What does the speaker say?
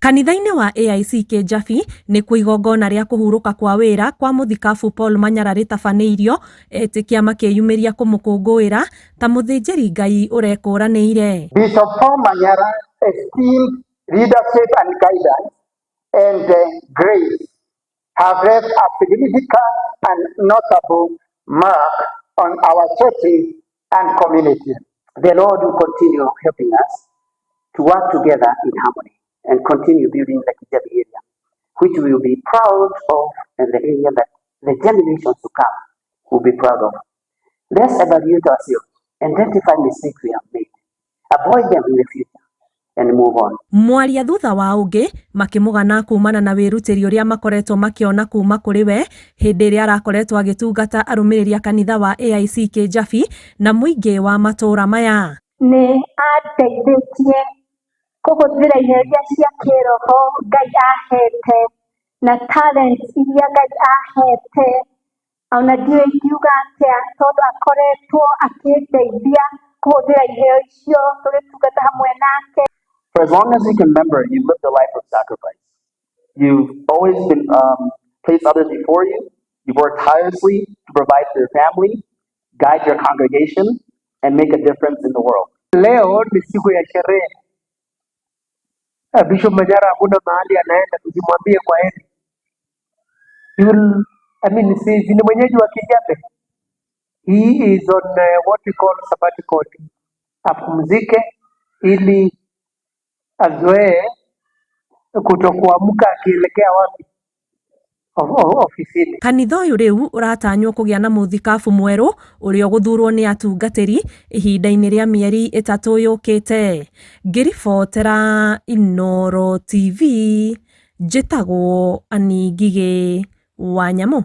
Kanitha-inĩ wa AIC Kĩjabi nĩ kuo igongona rĩa kũhurũka kwa wĩra kwa mũthikabu Paul Manyara rĩtabanĩirio, etĩkia makĩyumĩria kũmũkũngũĩra ta mũthĩnjĩri Ngai ũrekũranĩire. Bishop Paul Manyara esteemed leadership and guidance and grace have left a significant and notable mark on our churches and community. The Lord will continue helping us to work together in harmony and continue building the Kĩjabi area, which we will be proud of, and the area that the generations to come will be proud of. Let's evaluate ourselves, identify mistakes we have made, avoid them in the future, and move on. Mwaria thutha wa ũngĩ makĩmũgana kumana na wĩrutĩri ũrĩa makoretwo makĩona kuma kũrĩ we hĩndĩ ĩrĩa arakoretwo agĩtungata arũmĩrĩri a kanitha wa AIC Kĩjabi na mũingĩ wa matũũra maya. Nĩ ateithĩtie kũhũthĩra ihereria cia kĩroho Ngai ahete na talent iria Ngai ahete, ona ndiũĩ ingiuga atĩa tondũ akoretwo akĩndeithia kũhũthĩra iheo icio tũgĩtungata hamwe nake. For as long as you can remember, you lived a life of sacrifice. You've always been placed others before you. You've worked tirelessly to provide for your family, guide your congregation, and make a difference in the world. Leo ni siku ya sherehe. Bishop Manyara hakuna mahali anaenda kujimwambia kwa heri. Si ni mwenyeji wa Kĩjabi. He is on what we call sabbatical. Apumzike ili azoee kutokuamka akielekea wapi ofisini. Kanitha ũyũ rĩu ũratanywo kũgĩa na mũthikabu mwerũ ũrĩa ũgũthurwo nĩ atungatĩri ihinda-inĩ rĩa mĩeri 3 yũkĩte. Ngĩribotera Inooro TV, njĩtagwo Annie Ngigĩ Wanyamũ.